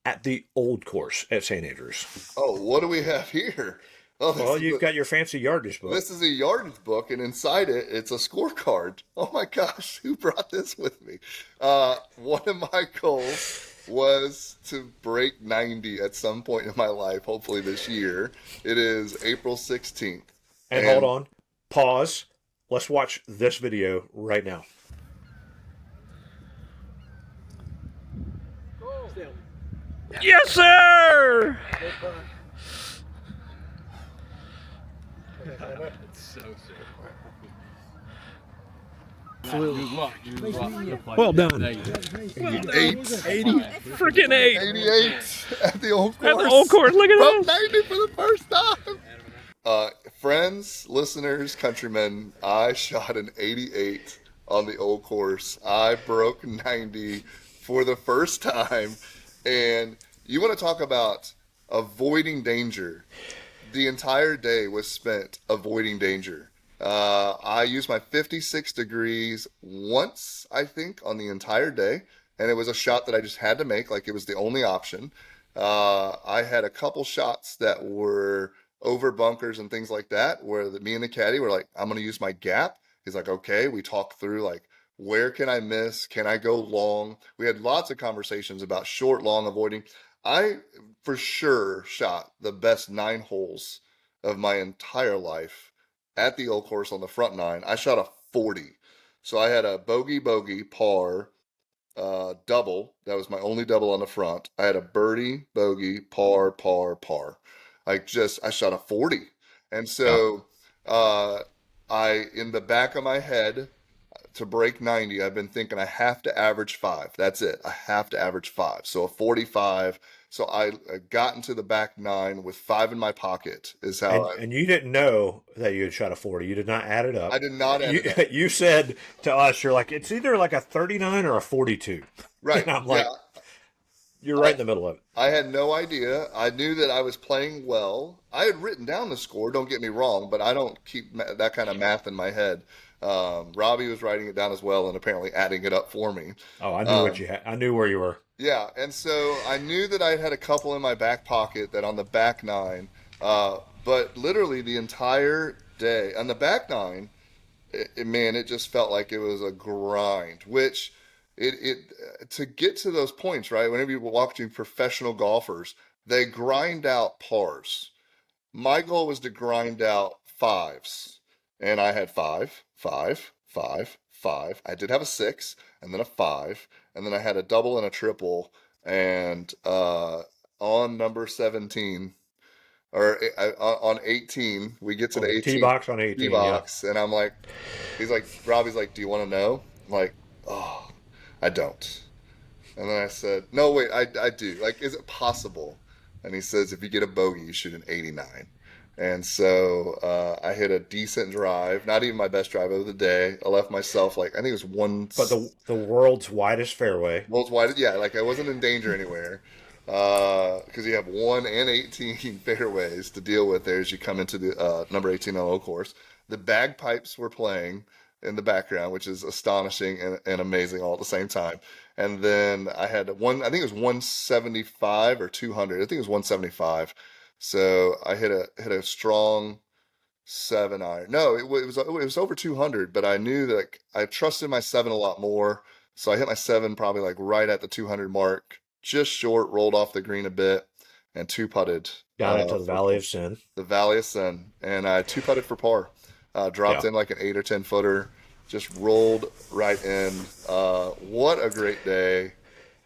at the old course at St. Andrews. Oh, what do we have here? Oh, Well, you've got your fancy yardage book. this is a yardage book, and inside it, it's a scorecard. Oh my gosh, who brought this with me? One of my goals was to break 90 at some point in my life, hopefully this year. It is April 16th. And hold on, pause. Let's watch this video right now. Yes, sir! Well done. 88, Freaking 8. 88 at the old course. At the old course, look at Broke this. 90 for the first time. Friends, listeners, countrymen, I shot an 88 on the old course. I broke 90 for the first time. And you want to talk about avoiding danger. The entire day was spent avoiding danger. I used my 56 degrees once, I think, on the entire day. And it was a shot that I just had to make, like it was the only option. I had a couple shots that were over bunkers and things like that, where me and the caddy were like, I'm going to use my gap. He's like, okay. We talked through like, where can I miss? Can I go long? We had lots of conversations about short, long avoiding. I for sure shot the best 9 holes of my entire life at the old course on the front 9. I shot a 40. So I had a bogey, par, double. That was my only double on the front. I had a birdie, bogey, par. I shot a 40. And so in the back of my head, to break 90, I've been thinking I have to average 5. That's it. I have to average 5. So a 45. So I got into the back 9 with 5 in my pocket is how And you didn't know that you had shot a 40. You did not add it up. I did not add it up. You said to us, you're like, it's either like a 39 or a 42. Right. And I'm like, Yeah. you're right in the middle of it. I had no idea. I knew that I was playing well. I had written down the score, don't get me wrong, but I don't keep that kind of math in my head. Robby was writing it down as well and apparently adding it up for me. Oh, I knew what you had. I knew where you were. Yeah, and so I knew that I had a couple in my back pocket that on the back 9, but literally the entire day on the back 9, man, it just felt like it was a grind, which to get to those points, right? Whenever you walk to professional golfers, they grind out pars. My goal was to grind out 5s, and I had 5, 5, 5, 5. I did have a 6, and then a 5, and then I had a double and a triple, and on number 17 or on 18, we get to the 18 Tee box on 18. tee box, and I'm like, Robbie's like, do you want to know? I'm like, oh, I don't. And then I said, no, wait, I do. Like, is it possible? And he says, if you get a bogey, you shoot an 89. And so I hit a decent drive, not even my best drive of the day. I left myself like, I think it was one. But the world's widest fairway. World's widest, yeah, like I wasn't in danger anywhere. Because you have 1 and 18 fairways to deal with there as you come into the number 18 on Old Course. The bagpipes were playing in the background, which is astonishing and amazing all at the same time. And then I had I think it was 175 or 200. I think it was 175. So I hit a strong 7-iron. No, it was over 200, but I knew that I trusted my 7 a lot more. So I hit my 7 probably like right at the 200 mark, just short, rolled off the green a bit, and 2-putted. Got into the Valley of Sin. The Valley of Sin, and I 2-putted for par. Dropped in like an 8 or 10 footer, just rolled right in. What a great day.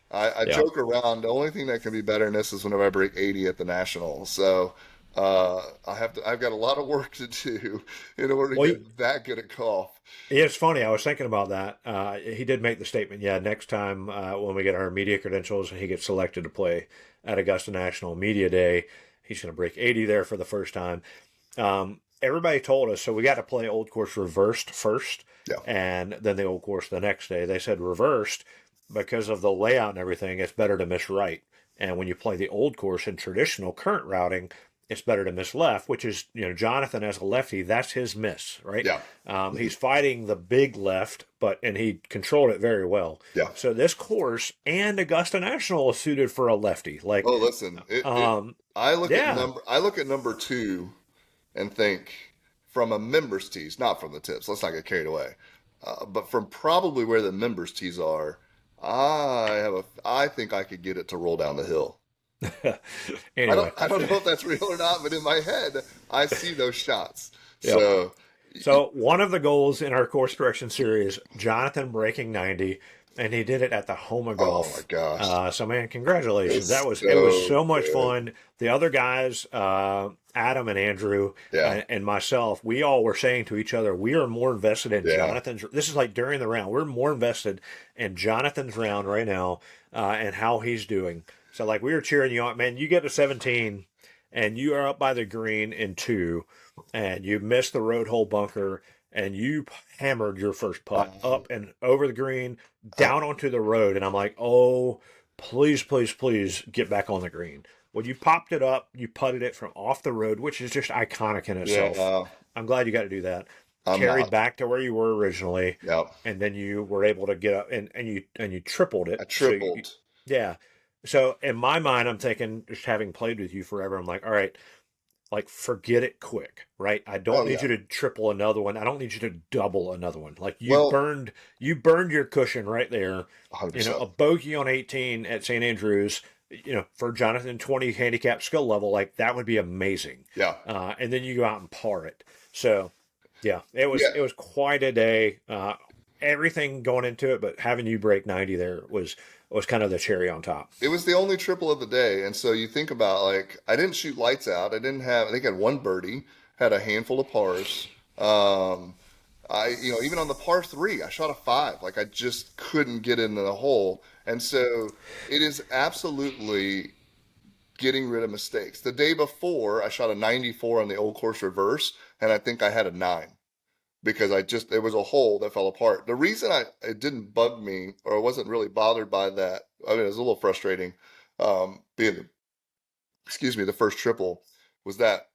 I joke around. The only thing that can be better than this is whenever I break 80 at the Nationals. So I've got a lot of work to do in order to get that good at golf. Yeah, it's funny. I was thinking about that. He did make the statement, next time when we get our media credentials and he gets selected to play at Augusta National Media Day, he's going to break 80 there for the first time. Everybody told us, so we got to play Old Course reversed first, and then the Old Course the next day. They said reversed because of the layout and everything, it's better to miss right. And when you play the Old Course in traditional current routing, it's better to miss left, which is, Jonathan as a lefty, that's his miss, right? Yeah. He's fighting the big left, and he controlled it very well. Yeah. So this course and Augusta National is suited for a lefty. Like, Oh, listen, I look at number 2 and think from a members tees, not from the tips. Let's not get carried away, but from probably where the members tees are, I think I could get it to roll down the hill. Anyway, I don't know if that's real or not, but in my head, I see those shots. Yep. So one of the goals in our course correction series, Jonathan breaking 90, and he did it at the Home of Golf. Oh my gosh! So man, congratulations! It was so much fun. The other guys, Adam and Andrew, and myself, we all were saying to each other, we are more invested in Jonathan's. This is like during the round, we're more invested in Jonathan's round right now, and how he's doing. So, like, we were cheering you on. Man, you get to 17, and you are up by the green in 2, and you missed the road hole bunker, and you hammered your first putt up and over the green, down onto the road. And I'm like, oh, please, please, please get back on the green. When you popped it up, you putted it from off the road, which is just iconic in itself. Yeah. I'm glad you got to do that. Carried back to where you were originally. Yep. And then you were able to get up, and you tripled it. I tripled. So in my mind, I'm thinking, just having played with you forever, I'm like, all right, like, forget it quick, right? I don't need you to triple another one. I don't need you to double another one. Like, you burned your cushion right there. 100%. A bogey on 18 at St. Andrews, for Jonathan 20 handicap skill level, like, that would be amazing. Yeah. And then you go out and par it. So yeah, it was quite a day. Everything going into it, but having you break 90 there was kind of the cherry on top. It was the only triple of the day. And so you think about, like, I didn't shoot lights out. I think I had one birdie, had a handful of pars. Even on the par 3, I shot a 5. Like, I just couldn't get into the hole. And so it is absolutely getting rid of mistakes. The day before, I shot a 94 on the old course reverse, and I think I had a 9. Because it was a hole that fell apart. The reason it didn't bug me, or I wasn't really bothered by that, I mean, it was a little frustrating, being the first triple, was that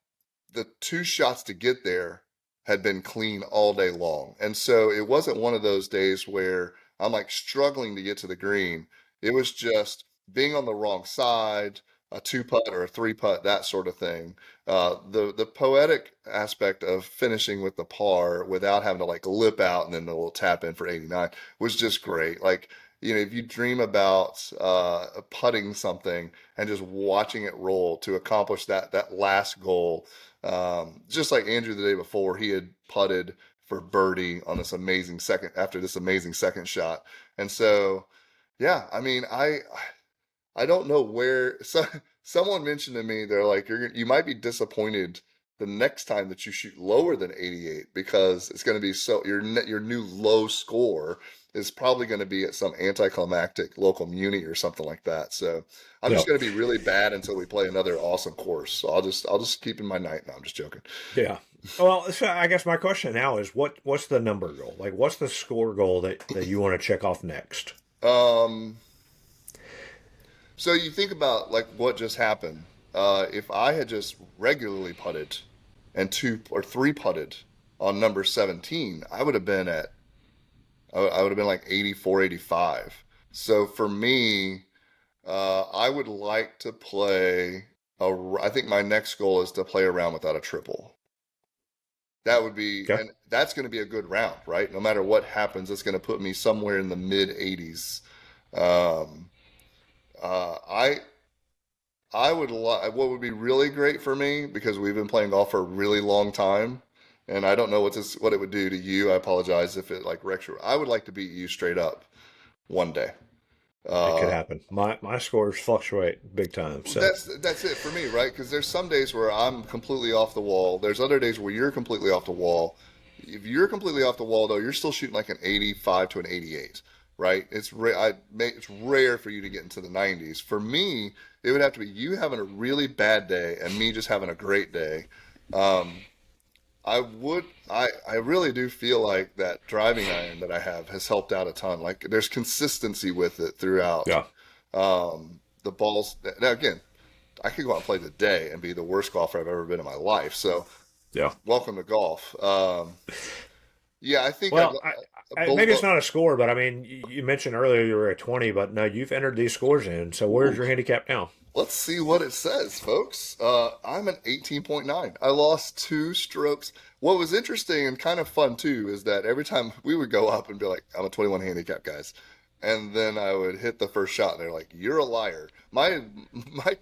the 2 shots to get there had been clean all day long. And so it wasn't one of those days where I'm like struggling to get to the green. It was just being on the wrong side, a 2-putt or a 3-putt, that sort of thing. The poetic aspect of finishing with the par without having to, like, lip out and then a little tap in for 89 was just great. Like, if you dream about putting something and just watching it roll to accomplish that last goal, just like Andrew the day before, he had putted for birdie on this amazing second shot. And so, yeah, I mean, I don't know where. Someone mentioned to me, they're like, you might be disappointed the next time that you shoot lower than 88, because it's going to be your new low score is probably going to be at some anticlimactic local muni or something like that. So I'm just going to be really bad until we play another awesome course. So I'll just keep in my night. No, I'm just joking. Yeah. Well, so I guess my question now is what's the number goal? Like, what's the score goal that you want to check off next? So you think about, like, what just happened. If I had just regularly putted and 2 or 3 putted on number 17, I would have been like 84, 85. So for me, I would like to play I think my next goal is to play around without a triple. That would be, and that's going to be a good round, right? No matter what happens, it's going to put me somewhere in the mid 80s. What would be really great for me, because we've been playing golf for a really long time, and I don't know what it would do to you. I apologize if it, like, wrecks I would like to beat you straight up one day. It could happen. My scores fluctuate big time. So that's it for me, right? Because there's some days where I'm completely off the wall. There's other days where you're completely off the wall. If you're completely off the wall, though, you're still shooting like an 85 to an 88. Right? It's rare for you to get into the 90s. For me, it would have to be you having a really bad day and me just having a great day. I really do feel like that driving iron that I have has helped out a ton. Like, there's consistency with it throughout. Yeah. The balls. Now, again, I could go out and play today and be the worst golfer I've ever been in my life. So Yeah. welcome to golf. Yeah, I think Well, maybe it's below. not a score, but I mean, you mentioned earlier you were at 20, but no, you've entered these scores in. So where's Ooh, your handicap now? let's see what it says, folks. I'm at 18.9. I lost 2 strokes. What was interesting and kind of fun too is that every time we would go up and be like, I'm a 21 handicap, guys. And then I would hit the first shot, and they're like, "You're a liar." My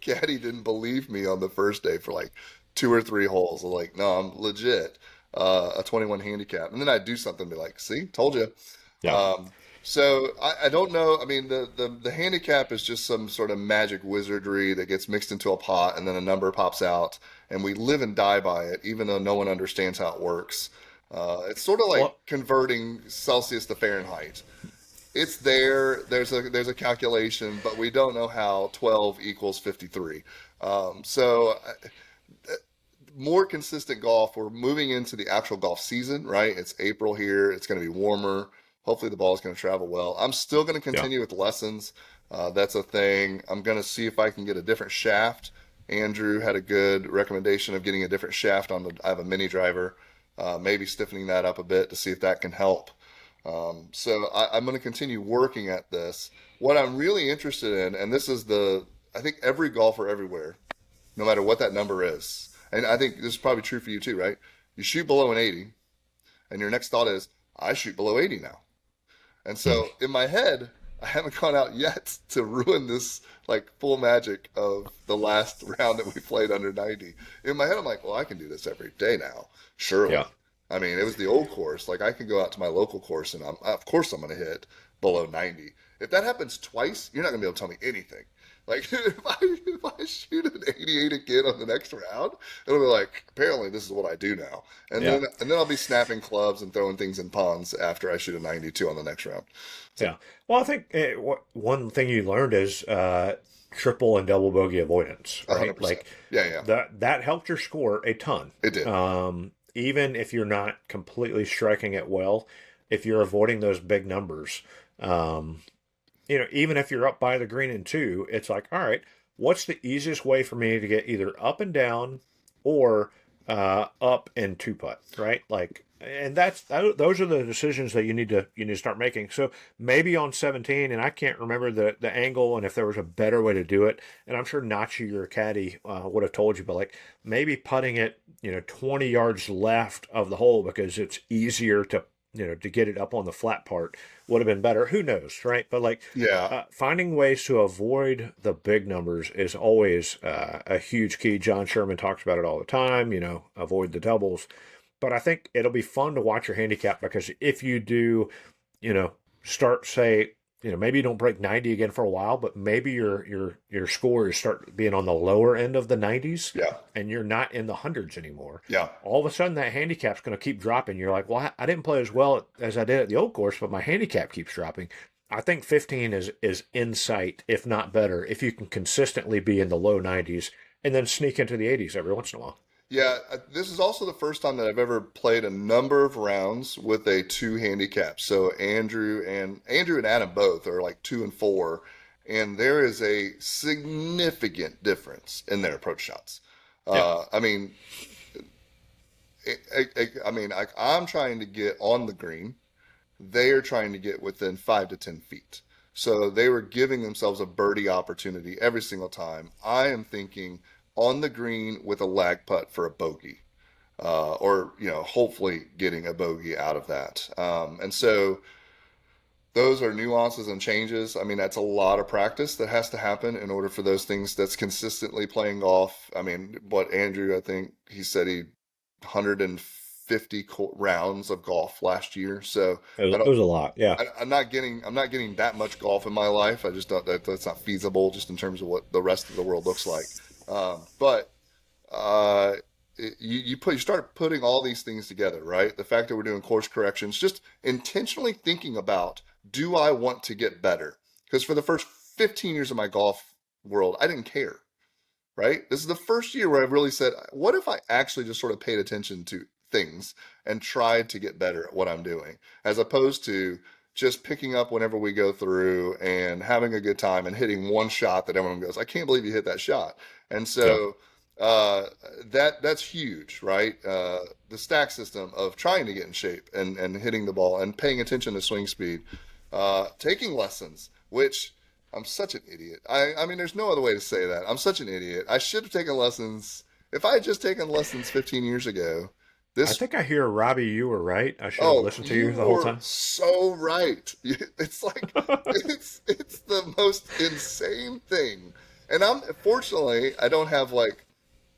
caddy didn't believe me on the first day for like 2 or 3 holes. I'm like, "No, I'm legit a 21 handicap." And then I'd do something, and be like, "See, told you." Yeah. So I don't know. I mean, the handicap is just some sort of magic wizardry that gets mixed into a pot, and then a number pops out, and we live and die by it, even though no one understands how it works. It's sort of like Well, converting Celsius to Fahrenheit. It's there. There's a calculation, but we don't know how 12 equals 53. More consistent golf. We're moving into the actual golf season, right? It's April here. It's going to be warmer. Hopefully, the ball is going to travel well. I'm still going to yeah. continue with lessons. That's a thing. I'm going to see if I can get a different shaft. Andrew had a good recommendation of getting a different shaft on the. I have a mini driver. Maybe stiffening that up a bit to see if that can help. I'm going to continue working at this. What I'm really interested in, and this is I think every golfer everywhere, no matter what that number is, and I think this is probably true for you too, right? You shoot below an 80, and your next thought is, I shoot below 80 now. And Hmm. so in my head, I haven't gone out yet to ruin this like full magic of the last round that we played under 90. In my head, I'm like, well, I can do this every day now, Yeah. surely. I mean, it was the old course. Like I can go out to my local course and of course I'm going to hit below 90. If that happens twice, you're not going to be able to tell me anything. Like if I shoot an 88 again on the next round, it'll be like apparently this is what I do now. And Yeah. then I'll be snapping clubs and throwing things in ponds after I shoot a 92 on the next round. So Yeah. Well, I think one thing you learned is triple and double bogey avoidance, right? 100%. Like Yeah, yeah. that helped your score a ton. It did. Even if you're not completely striking it well, if you're avoiding those big numbers, um, even if you're up by the green in two, it's like, all right, what's the easiest way for me to get either up and down or up and two putt, right? Like, and those are the decisions that you need to start making. So maybe on 17, and I can't remember the angle and if there was a better way to do it. And I'm sure Nachi, your caddy, would have told you, but like maybe putting it, 20 yards left of the hole because it's easier to get it up on the flat part would have been better. Who knows, right? But like Yeah. finding ways to avoid the big numbers is always a huge key. John Sherman talks about it all the time, avoid the doubles. But I think it'll be fun to watch your handicap because if you do, start say, maybe you don't break 90 again for a while, but maybe your scores start being on the lower end of the 90s Yeah. and you're not in the hundreds anymore. Yeah. All of a sudden that handicap's going to keep dropping. You're like, well, I didn't play as well as I did at the old course, but my handicap keeps dropping. I think 15 is insight, if not better, if you can consistently be in the low 90s and then sneak into the 80s every once in a while. Yeah, this is also the first time that I've ever played a number of rounds with a 2 handicap. So Andrew and Adam both are like 2 and 4, and there is a significant difference in their approach shots. Yeah. I mean, I'm trying to get on the green. They are trying to get within 5 to 10 feet. So they were giving themselves a birdie opportunity every single time. I am thinking on the green with a lag putt for a bogey, or hopefully getting a bogey out of that. And so those are nuances and changes. I mean, that's a lot of practice that has to happen in order for those things. That's consistently playing golf. I mean, what Andrew, I think he said he 150 rounds of golf last year. So It I was, it don't. was a lot. Yeah. I'm not getting that much golf in my life. I just don't. That's not feasible, just in terms of what the rest of the world looks like. But uh, you start putting all these things together, right? The fact that we're doing course corrections, just intentionally thinking about, do I want to get better? Because for the first 15 years of my golf world, I didn't care, right? This is the first year where I've really said, what if I actually just sort of paid attention to things and tried to get better at what I'm doing, as opposed to just picking up whenever we go through and having a good time and hitting one shot that everyone goes, I can't believe you hit that shot. And so that's huge, right? The stack system of trying to get in shape and hitting the ball and paying attention to swing speed, taking lessons, which I'm such an idiot. I mean, there's no other way to say that. I'm such an idiot. I should have taken lessons. If I had just taken lessons 15 years ago, I think I hear, Robby, you were right. I should have oh, listened to you you the whole were time. so right. It's like it's the most insane thing. And fortunately, I don't have like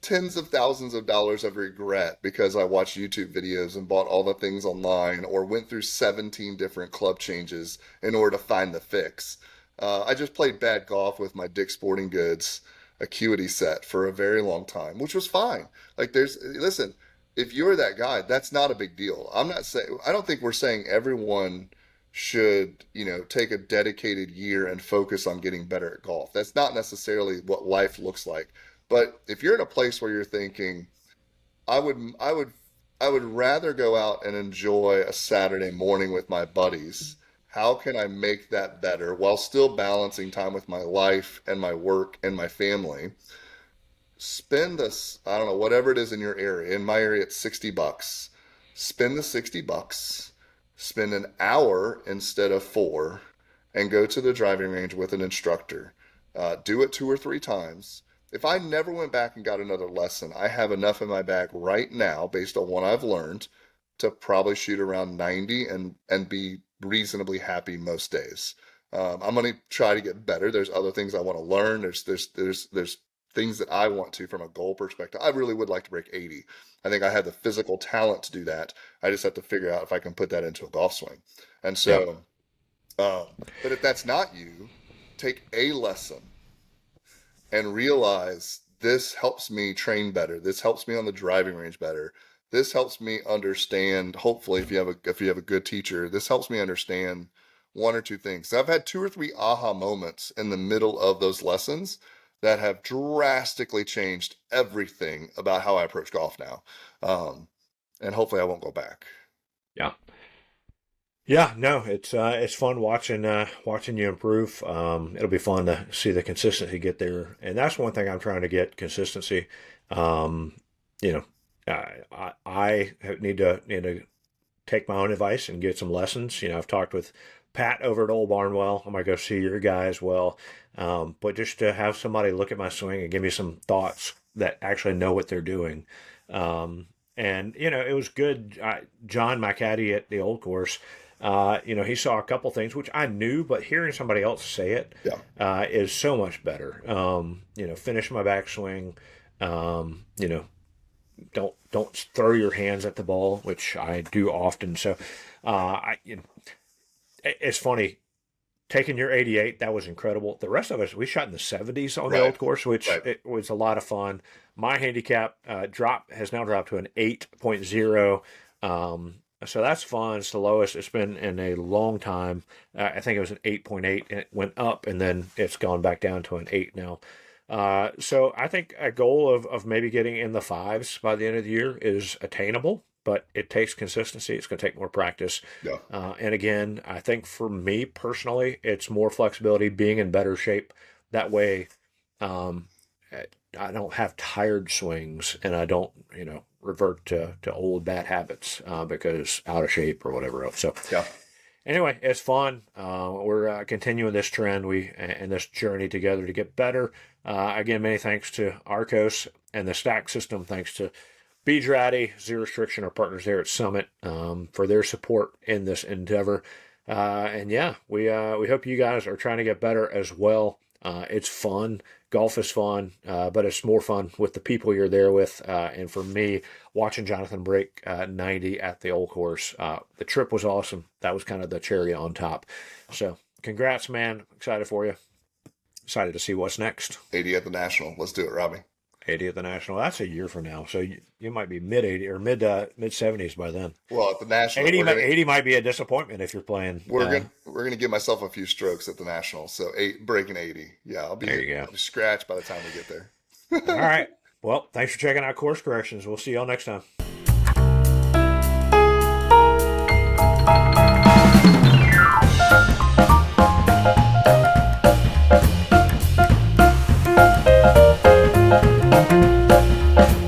tens of thousands of dollars of regret because I watched YouTube videos and bought all the things online or went through 17 different club changes in order to find the fix. I just played bad golf with my Dick's Sporting Goods Acuity set for a very long time, which was fine. Like listen, if you're that guy, that's not a big deal. I don't think we're saying everyone should, take a dedicated year and focus on getting better at golf. That's not necessarily what life looks like. But if you're in a place where you're thinking, I would I would rather go out and enjoy a Saturday morning with my buddies. How can I make that better while still balancing time with my life and my work and my family? Spend this, I don't know, whatever it is in your area. In my area, it's $60. Spend the $60, spend an hour instead of 4, and go to the driving range with an instructor. Do it 2 or 3 times. If I never went back and got another lesson, I have enough in my bag right now, based on what I've learned, to probably shoot around 90 and be reasonably happy most days. I'm going to try to get better. There's other things I want to learn. There's things that I want to from a goal perspective. I really would like to break 80. I think I have the physical talent to do that. I just have to figure out if I can put that into a golf swing. And so, but if that's not you, take a lesson and realize this helps me train better. This helps me on the driving range better. This helps me understand, hopefully, if you have a good teacher, this helps me understand 1 or 2 things. So I've had 2 or 3 aha moments in the middle of those lessons that have drastically changed everything about how I approach golf now. And hopefully I won't go back. Yeah. Yeah, no, it's fun watching you improve. It'll be fun to see the consistency get there, and that's one thing I'm trying to get, consistency. You know, I need to take my own advice and get some lessons. You know, I've talked with Pat over at Old Barnwell. I'm gonna go see your guy as well. But just to have somebody look at my swing and give me some thoughts that actually know what they're doing. And you know, it was good. John, my caddy at the old course, you know, he saw a couple things which I knew, but hearing somebody else say it is so much better. You know, finish my backswing. You know, don't throw your hands at the ball, which I do often. So, you know, it's funny. Taking your 88, that was incredible. The rest of us, we shot in the 70s on the old course, which it was a lot of fun. My handicap has now dropped to an 8.0. So that's fun. It's the lowest it's been in a long time. I think it was an 8.8, and it went up, and then it's gone back down to an 8 now. So I think a goal of maybe getting in the 5s by the end of the year is attainable, but it takes consistency. It's going to take more practice. Yeah. And again, I think for me personally, it's more flexibility, being in better shape. That way, I don't have tired swings, and I don't, you know, revert to old bad habits because out of shape or whatever else. So anyway, it's fun. We're continuing this trend and this journey together to get better. Again, many thanks to Arcos and the Stack System. Thanks to Beach Ratty, Zero Restriction, our partners there at Summit, for their support in this endeavor. And yeah, we hope you guys are trying to get better as well. It's fun. Golf is fun, but it's more fun with the people you're there with. And for me, watching Jonathan break 90 at the old course, the trip was awesome. That was kind of the cherry on top. So congrats, man. Excited for you. Excited to see what's next. 80 at the National. Let's do it, Robby. 80 at the National. That's a year from now. So you might be mid 80 or mid 70s by then. Well, at the National, 80 might be a disappointment if you're playing. We're gonna give myself a few strokes at the National. So breaking 80. Yeah, I'll be scratched by the time we get there. All right. Well, thanks for checking out Course Corrections. We'll see y'all next time.